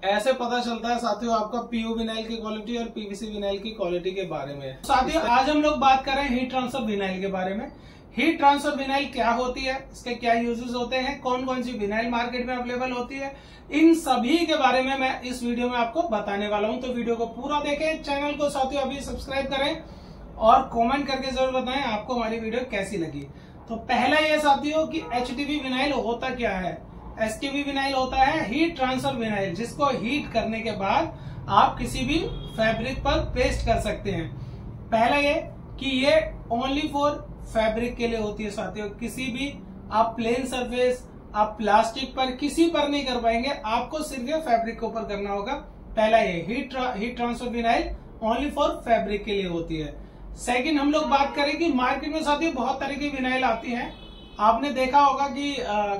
ऐसे पता चलता है साथियों आपका पीयू विनाइल की क्वालिटी और पीवीसी विनाइल की क्वालिटी के बारे में। साथियों आज हम लोग बात कर रहे हैं हीट ट्रांसफर विनाइल के बारे में। हीट ट्रांसफर विनाइल क्या होती है, इसके क्या यूजेस होते हैं, कौन कौन सी विनाइल मार्केट में अवेलेबल होती है, इन सभी के बारे में मैं इस वीडियो में आपको बताने वाला हूं। तो वीडियो को पूरा देखें, चैनल को साथियों अभी सब्सक्राइब करें और कमेंट करके जरूर बताएं आपको हमारी वीडियो कैसी लगी। तो पहला ये साथियों कि एचटीवी विनाइल होता क्या है। एचटीवी विनाइल होता है हीट ट्रांसफर विनाइल, जिसको हीट करने के बाद आप किसी भी फैब्रिक पर पेस्ट कर सकते हैं। पहला ये कि ये ओनली फॉर फैब्रिक के लिए होती है साथियों। किसी भी आप प्लेन सरफेस, आप प्लास्टिक पर किसी पर नहीं कर पाएंगे, आपको सिर्फ ये फैब्रिक के ऊपर करना होगा। पहला ये heat transfer vinyl only for fabric के लिए होती है। सेकंड हम लोग बात करें कि मार्केट में साथियों बहुत तरह की विनाइल आती है। आपने देखा होगा कि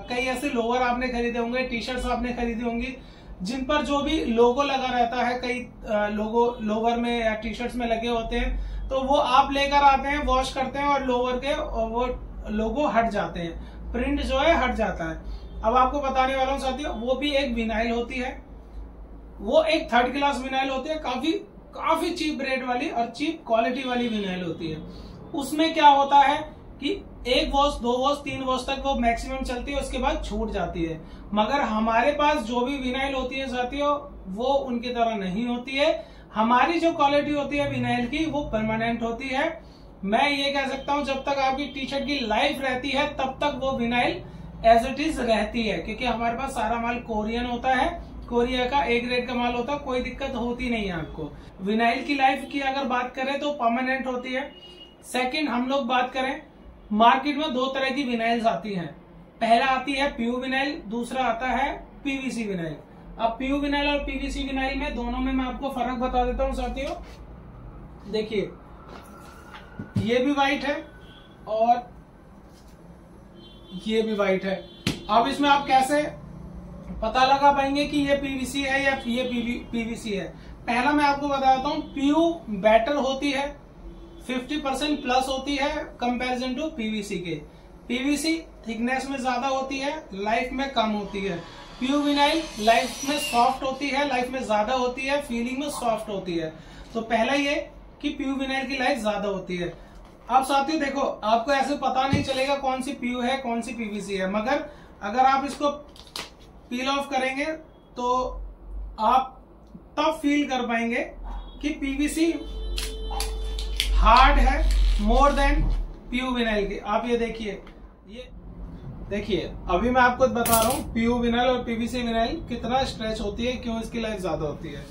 कई ऐसे लोवर आपने खरीदे होंगे, टी शर्ट्स आपने खरीदी होंगी जिन पर जो भी लोगो लगा रहता है, कई लोगो लोवर में या टी शर्ट्स में लगे होते हैं, तो वो आप लेकर आते हैं, वॉश करते हैं और लोवर के वो लोगो हट जाते हैं, प्रिंट जो है हट जाता है। अब आपको बताने वाला हूँ साथियों, वो भी एक विनाइल होती है, वो एक थर्ड क्लास विनाइल होती है, काफी चीप रेट वाली और चीप क्वालिटी वाली विनाइल होती है। उसमें क्या होता है कि एक वॉश, दो वॉश, तीन वॉश तक वो मैक्सिमम चलती है, उसके बाद छूट जाती है। मगर हमारे पास जो भी विनाइल होती है साथियों वो उनकी तरह नहीं होती है। हमारी जो क्वालिटी होती है विनाइल की वो परमानेंट होती है। मैं ये कह सकता हूँ जब तक आपकी टी शर्ट की लाइफ रहती है तब तक वो विनाइल एज इट इज रहती है, क्योंकि हमारे पास सारा माल कोरियन होता है, कोरिया का एक ग्रेड का माल होता है, कोई दिक्कत होती नहीं है आपको। विनाइल की लाइफ की अगर बात करें तो परमानेंट होती है। सेकंड हम लोग बात करें, मार्केट में दो तरह की विनाइल्स आती हैं। पहला आती है पीयू विनाइल, दूसरा आता है पीवीसी विनाइल। अब पीयू विनाइल और पीवीसी विनाइल में दोनों में मैं आपको फर्क बता देता हूं साथियों। देखिए ये भी व्हाइट है और ये भी व्हाइट है। अब इसमें आप कैसे पता लगा पाएंगे कि ये पीवीसी है या ये पीवीसी है। पहला मैं आपको बताता हूँ, पीयू बेटर होती है, 50% प्लस होती है कंपैरिजन टू पीवीसी के। पीवीसी थिकनेस में ज्यादा होती है, लाइफ में कम होती है। पीयू विनाइल लाइफ में सॉफ्ट होती है, लाइफ में ज्यादा होती है, फीलिंग में सॉफ्ट होती है। तो पहला ये कि पीयू विनाइल की लाइफ ज्यादा होती है। अब साथियों देखो, आपको ऐसे पता नहीं चलेगा कौन सी पीयू है कौन सी पीवीसी है, मगर अगर आप इसको पील ऑफ करेंगे तो आप तब फील कर पाएंगे कि पीवीसी हार्ड है मोर देन पीयू विनाइल की। आप ये देखिए अभी मैं आपको बता रहा हूँ पीयू विनाइल और पीवीसी विनाइल कितना स्ट्रेच होती है, क्यों इसकी लाइफ ज्यादा होती है।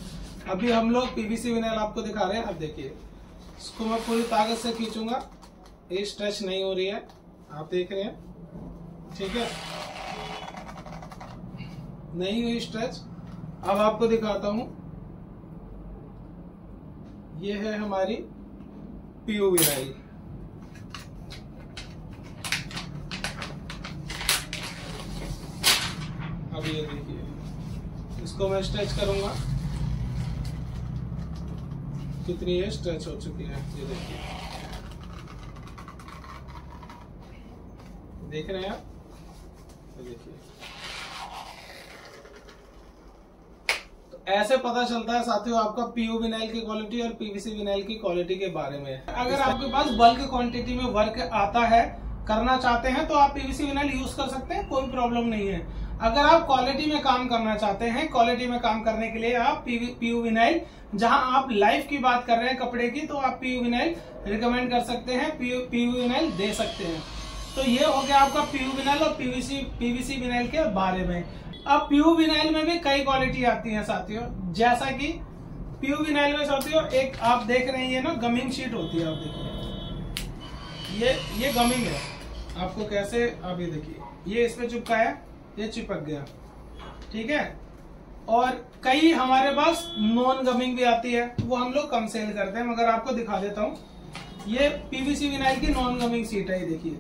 अभी हम लोग पीवीसी विनाइल आपको दिखा रहे हैं। अब देखिए इसको मैं पूरी ताकत से खींचूंगा, ये स्ट्रेच नहीं हो रही है, आप देख रहे हैं, ठीक है, नहीं हुई स्ट्रेच। अब आपको दिखाता हूं, ये है हमारी पीयू विनाइल। अब ये देखिए, इसको मैं स्ट्रेच करूंगा, कितनी ये स्ट्रेच हो चुकी है, ये देखिए, देख रहे हैं आप, ये देखिए। ऐसे पता चलता है साथियों आपका पीयू विनाइल की क्वालिटी और पीवीसी विनाइल की क्वालिटी के बारे में। अगर आपके पास बल्क क्वांटिटी में वर्क आता है, करना चाहते हैं, तो आप पीवीसी विनाइल यूज कर सकते हैं, कोई प्रॉब्लम नहीं है। अगर आप क्वालिटी में काम करना चाहते हैं, क्वालिटी में काम करने के लिए आप पीयू विनाइल, जहां आप लाइफ की बात कर रहे हैं कपड़े की, तो आप पीयू विनाइल रिकमेंड कर सकते हैं, पीयू विनाइल दे सकते हैं। तो ये हो गया आपका पीयू विनाइल और पीवीसी विनाइल के बारे में। अब पीयू विनाइल में भी कई क्वालिटी आती है साथियों, जैसा कि पीयू विनाइल में साथियों एक आप देख रहे हैं ना गमिंग शीट होती है। आप देखिए ये गमिंग है, आपको कैसे, आप ये देखिए, ये इसमें चिपकाया, ये चिपक गया, ठीक है। और कई हमारे पास नॉन गमिंग भी आती है, वो हम लोग कम सेल करते हैं, मगर आपको दिखा देता हूँ। ये पीवीसी विनाइल की नॉन गमिंग शीट है, ये देखिए,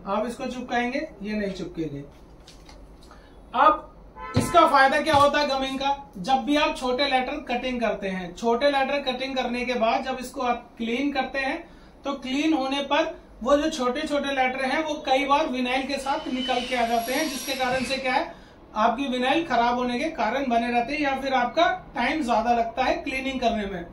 आप इसको चिपकाएंगे, ये नहीं चिपकेगी। अब इसका फायदा क्या होता है गमिंग का, जब भी आप छोटे लेटर कटिंग करते हैं, छोटे लेटर कटिंग करने के बाद जब इसको आप क्लीन करते हैं, तो क्लीन होने पर वो जो छोटे छोटे लेटर हैं वो कई बार विनाइल के साथ निकल के आ जाते हैं, जिसके कारण से क्या है, आपकी विनाइल खराब होने के कारण बने रहते हैं, या फिर आपका टाइम ज्यादा लगता है क्लीनिंग करने में।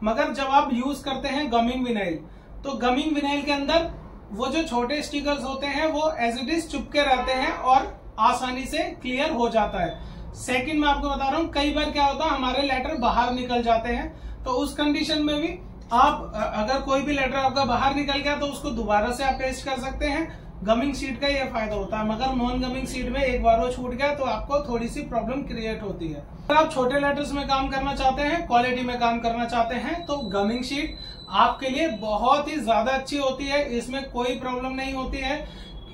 मगर जब आप यूज करते हैं गमिंग विनाइल, तो गमिंग विनाइल के अंदर वो जो छोटे स्टिकर्स होते हैं वो एज इट इज चुपके रहते हैं और आसानी से क्लियर हो जाता है। सेकंड मैं आपको बता रहा हूँ, कई बार क्या होता है हमारे लेटर बाहर निकल जाते हैं, तो उस कंडीशन में भी आप अगर कोई भी लेटर आपका बाहर निकल गया तो उसको दोबारा से आप पेस्ट कर सकते हैं। गमिंग शीट का ये फायदा होता है, मगर नॉन गमिंग शीट में एक बार वो छूट गया तो आपको थोड़ी सी प्रॉब्लम क्रिएट होती है। अगर आप छोटे लेटर्स में काम करना चाहते हैं, क्वालिटी में काम करना चाहते हैं, तो गमिंग शीट आपके लिए बहुत ही ज्यादा अच्छी होती है। इसमें कोई प्रॉब्लम नहीं होती है,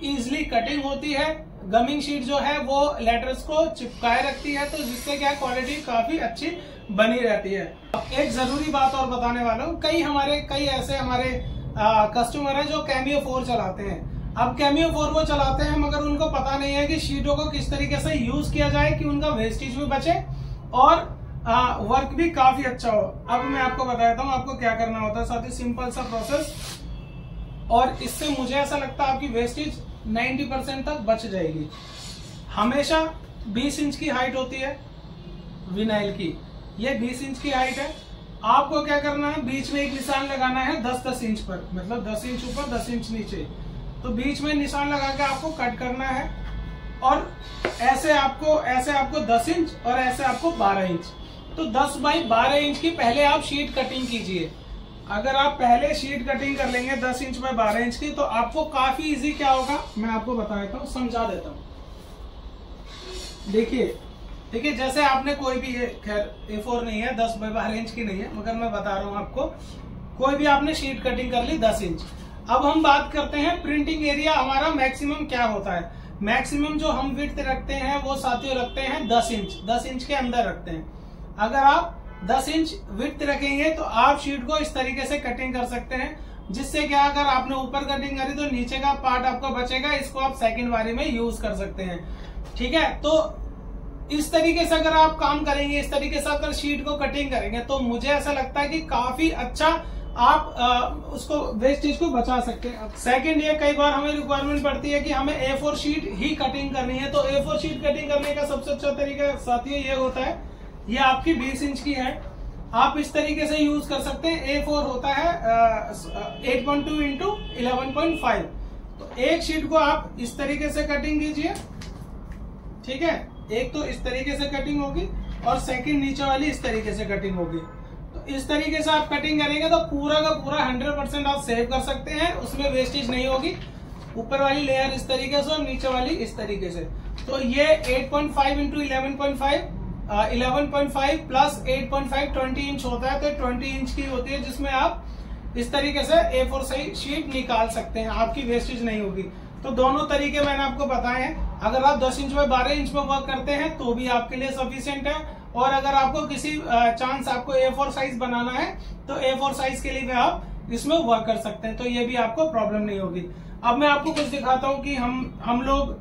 इजिली कटिंग होती है। गमिंग शीट जो है वो लेटर्स को चिपकाए रखती है, तो जिससे क्या क्वालिटी काफी अच्छी बनी रहती है। एक जरूरी बात और बताने वाला हूँ, कई ऐसे हमारे कस्टमर हैं जो कैमियो 4 चलाते हैं। अब कैमियो 4 वो चलाते हैं मगर उनको पता नहीं है कि शीटों को किस तरीके से यूज किया जाए कि उनका वेस्टेज भी बचे और वर्क भी काफी अच्छा हो। अब मैं आपको बताता हूँ आपको क्या करना होता है। साथ ही सिंपल सा प्रोसेस, और इससे मुझे ऐसा लगता है आपकी वेस्टेज 90% तक बच जाएगी। हमेशा 20 इंच की हाइट होती है विनाइल की, ये 20 इंच की हाइट है। आपको क्या करना है, बीच में एक निशान लगाना है 10-10 इंच पर, मतलब 10 इंच ऊपर 10 इंच नीचे, तो बीच में निशान लगा के आपको कट करना है। और ऐसे आपको 10 इंच और ऐसे आपको 12 इंच, तो 10 बाई 12 इंच की पहले आप शीट कटिंग कीजिए। अगर आप पहले शीट कटिंग कर लेंगे 10 इंच बाय 12 इंच की, तो आपको काफी इजी क्या होगा मैं आपको बता देता हूँ, समझा देता हूँ। देखिए जैसे आपने कोई भी, खैर A4 नहीं है, 10 बाय 12 इंच की नहीं है, मगर मैं बता रहा हूँ आपको, कोई भी आपने शीट कटिंग कर ली 10 इंच। अब हम बात करते हैं प्रिंटिंग एरिया हमारा मैक्सिमम क्या होता है। मैक्सिमम जो हम विड्थ रखते हैं वो साथियों रखते हैं 10 इंच, 10 इंच के अंदर रखते हैं। अगर आप 10 इंच विड्थ रखेंगे तो आप शीट को इस तरीके से कटिंग कर सकते हैं, जिससे क्या अगर आपने ऊपर कटिंग करी तो नीचे का पार्ट आपको बचेगा, इसको आप सेकंड बारी में यूज कर सकते हैं। ठीक है, तो इस तरीके से अगर आप काम करेंगे, इस तरीके से अगर शीट को कटिंग करेंगे, तो मुझे ऐसा लगता है कि काफी अच्छा आप उसको वेस्टेज को बचा सकते हैं। सेकंड, ये कई बार हमें रिक्वायरमेंट पड़ती है कि हमें A4 शीट ही कटिंग करनी है, तो A4 शीट कटिंग करने का सबसे अच्छा तरीका साथियों ये होता है, ये आपकी 20 इंच की है, आप इस तरीके से यूज कर सकते हैं। A4 होता है 8.2 इंटू 11.5, तो एक शीट को आप इस तरीके से कटिंग कीजिए। ठीक है, एक तो इस तरीके से कटिंग होगी और सेकंड नीचे वाली इस तरीके से कटिंग होगी। तो इस तरीके से आप कटिंग करेंगे तो पूरा का पूरा 100% आप सेव कर सकते हैं, उसमें वेस्टेज नहीं होगी। ऊपर वाली लेयर इस तरीके से और नीचे वाली इस तरीके से। तो ये 8.5 इंटू 11.5 प्लस 8.5 20 इंच होता है, तो 20 इंच की होती है, जिसमें आप इस तरीके से A4 शीट निकाल सकते हैं, आपकी वेस्टेज नहीं होगी। तो दोनों तरीके मैंने आपको बताए हैं। अगर आप 10 इंच बाय 12 इंच में वर्क करते हैं तो भी आपके लिए सफिशिएंट है, और अगर आपको किसी चांस आपको A4 साइज बनाना है तो A4 साइज के लिए भी आप इसमें वर्क कर सकते हैं, तो ये भी आपको प्रॉब्लम नहीं होगी। अब मैं आपको कुछ दिखाता हूँ कि हम लोग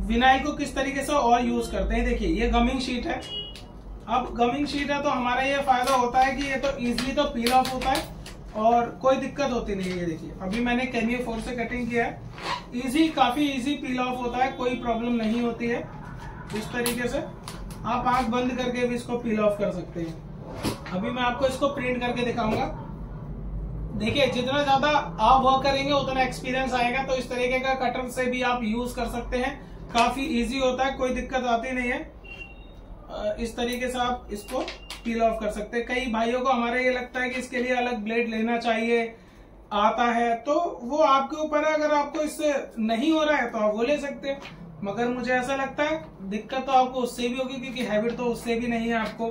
विनाइल को किस तरीके से और यूज करते हैं। देखिए ये गमिंग शीट है। अब गमिंग शीट है तो हमारा ये फायदा होता है कि ये तो इजिली तो पील ऑफ होता है और कोई दिक्कत होती नहीं है। ये देखिए अभी मैंने कैमियो 4 से कटिंग किया है, काफी इजी पील ऑफ होता है, कोई प्रॉब्लम नहीं होती है। इस तरीके से आप आंख बंद करके भी इसको पील ऑफ कर सकते हैं। अभी मैं आपको इसको प्रिंट करके दिखाऊंगा। देखिए जितना ज्यादा आप वर्क करेंगे उतना एक्सपीरियंस आएगा, तो इस तरीके का कटर से भी आप यूज कर सकते हैं, काफी इजी होता है, कोई दिक्कत आती नहीं है। इस तरीके से आप इसको पील ऑफ कर सकते हैं। कई भाइयों को हमारे ये लगता है कि इसके लिए अलग ब्लेड लेना चाहिए, आता है, तो वो आपके ऊपर है। अगर आपको इससे नहीं हो रहा है तो आप वो ले सकते हैं, मगर मुझे ऐसा लगता है दिक्कत तो आपको उससे भी होगी, क्योंकि हैबिट तो उससे भी नहीं है आपको।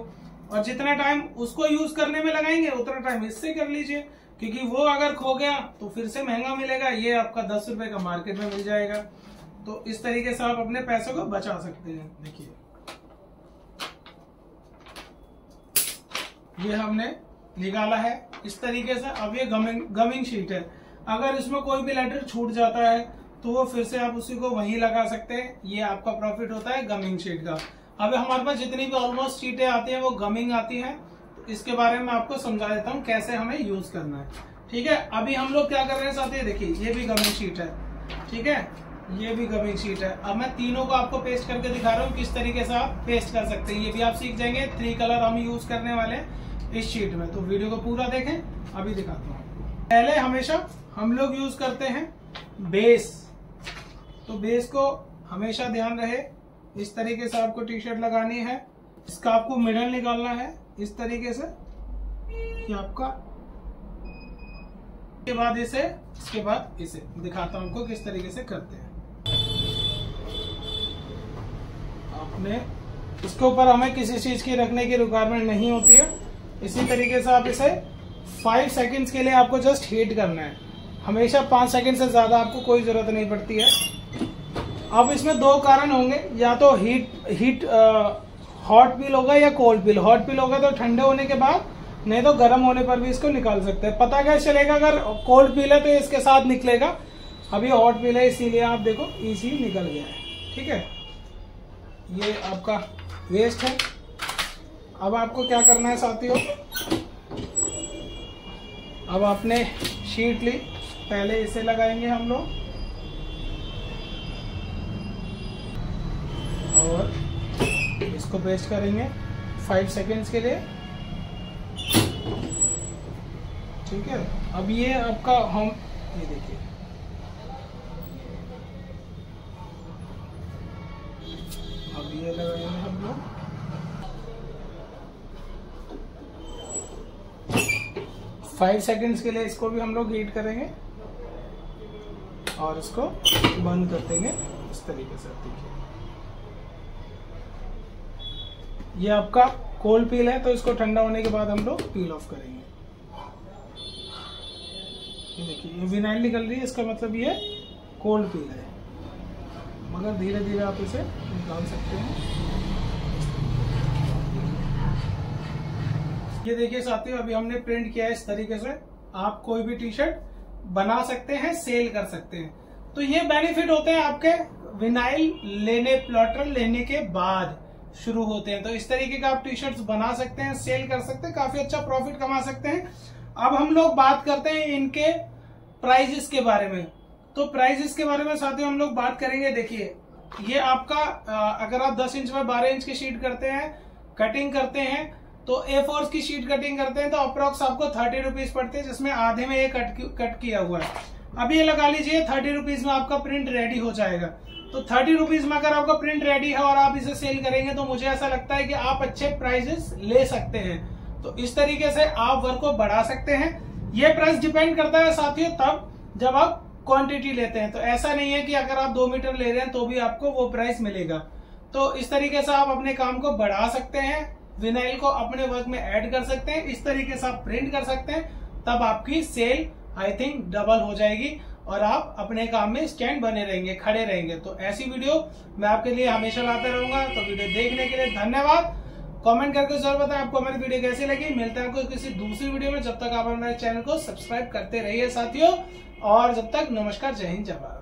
और जितना टाइम उसको यूज करने में लगाएंगे उतना टाइम इससे कर लीजिए, क्योंकि वो अगर खो गया तो फिर से महंगा मिलेगा, ये आपका 10 रुपए का मार्केट में मिल जाएगा। तो इस तरीके से आप अपने पैसों को बचा सकते हैं। देखिए ये हमने निकाला है इस तरीके से। अब ये गमिंग शीट है, अगर इसमें कोई भी लेटर छूट जाता है तो वो फिर से आप उसी को वहीं लगा सकते हैं। ये आपका प्रॉफिट होता है गमिंग शीट का। अब हमारे पास जितनी भी ऑलमोस्ट शीटें आती हैं वो गमिंग आती हैं, तो इसके बारे में आपको समझा देता हूँ कैसे हमें यूज करना है। ठीक है, अभी हम लोग क्या कर रहे हैं साथियों, देखिए ये भी गमिंग शीट है। ठीक है, ये भी गमिंग शीट है। अब मैं तीनों को आपको पेस्ट करके दिखा रहा हूँ किस तरीके से आप पेस्ट कर सकते हैं। ये भी आप सीख जाएंगे। 3 कलर हम यूज करने वाले हैं इस शीट में, तो वीडियो को पूरा देखें। अभी दिखाता हूँ। पहले हमेशा हम लोग यूज करते हैं बेस, तो बेस को हमेशा ध्यान रहे इस तरीके से आपको टी शर्ट लगानी है। इसका आपको मिडल निकालना है इस तरीके से कि आपका, के बाद इसे, इसके बाद इसे दिखाता हूं आपको किस तरीके से करते हैं। आपने इसके ऊपर हमें किसी चीज की रखने की रिक्वायरमेंट नहीं होती है। इसी तरीके से आप इसे 5 सेकंड्स के लिए आपको जस्ट हीट करना है। हमेशा 5 सेकंड से ज्यादा आपको कोई जरूरत नहीं पड़ती है। अब इसमें 2 कारण होंगे, या तो हीट हॉट पील होगा या कोल्ड पील। हॉट पील होगा तो ठंडे होने के बाद, नहीं तो गर्म होने पर भी इसको निकाल सकते हैं। पता क्या चलेगा, अगर कोल्ड पील है तो इसके साथ निकलेगा। अभी हॉट पील है इसीलिए आप देखो इजी निकल गया है। ठीक है, ये आपका वेस्ट है। अब आपको क्या करना है साथियों, अब आपने शीट ली, पहले इसे लगाएंगे हम लोग और इसको पेस्ट करेंगे 5 सेकेंड्स के लिए। ठीक है, अब ये आपका हम, ये देखिए अब ये लगाएंगे हम लोग। 5 सेकेंड्स के लिए इसको भी हम लोग हीट करेंगे और इसको बंद कर देंगे इस तरीके से। देखिए ये आपका कोल्ड पील है, तो इसको ठंडा होने के बाद हम लोग पील ऑफ करेंगे। ये देखिए ये विनाइल निकल रही है, इसका मतलब ये कोल्ड पील है, मगर धीरे धीरे आप इसे निकाल सकते हैं। ये देखिए साथियों, अभी हमने प्रिंट किया है इस तरीके से। आप कोई भी टी शर्ट बना सकते हैं, सेल कर सकते हैं। तो ये बेनिफिट होते हैं आपके विनाइल लेने, प्लॉटर लेने के बाद शुरू होते हैं। तो इस तरीके का आप टी शर्ट्स बना सकते हैं, सेल कर सकते हैं, काफी अच्छा प्रॉफिट कमा सकते हैं। अब हम लोग बात करते हैं इनके प्राइजेस के बारे में। तो प्राइजेस के बारे में साथियों हम लोग बात करेंगे। देखिए ये आपका अगर आप 10 इंच में 12 इंच की शीट करते हैं, कटिंग करते हैं, तो A4 की शीट कटिंग करते हैं तो अप्रोक्स आपको 30 रुपीज पड़ते हैं, जिसमें आधे में ये कट किया हुआ है। अब ये लगा लीजिए 30 रुपीज में आपका प्रिंट रेडी हो जाएगा। तो 30 रुपीज में अगर आपका प्रिंट रेडी है और आप इसे सेल करेंगे तो मुझे ऐसा लगता है कि आप अच्छे प्राइजेस ले सकते हैं। तो इस तरीके से आप वर्क को बढ़ा सकते हैं। ये प्राइस डिपेंड करता है साथियों तब जब आप क्वांटिटी लेते हैं। तो ऐसा नहीं है कि अगर आप 2 मीटर ले रहे हैं तो भी आपको वो प्राइस मिलेगा। तो इस तरीके से आप अपने काम को बढ़ा सकते हैं, विनाइल को अपने वर्क में ऐड कर सकते हैं, इस तरीके से आप प्रिंट कर सकते हैं। तब आपकी सेल आई थिंक डबल हो जाएगी और आप अपने काम में स्टैंड बने रहेंगे, खड़े रहेंगे। तो ऐसी वीडियो मैं आपके लिए हमेशा लाता रहूंगा। तो वीडियो देखने के लिए धन्यवाद। कमेंट करके जरूर बताएं आपको हमारी वीडियो कैसी लगी। मिलते हैं आपको किसी दूसरी वीडियो में। जब तक आप हमारे चैनल को सब्सक्राइब करते रहिए साथियों, और जब तक नमस्कार, जय हिंद, जय भारत।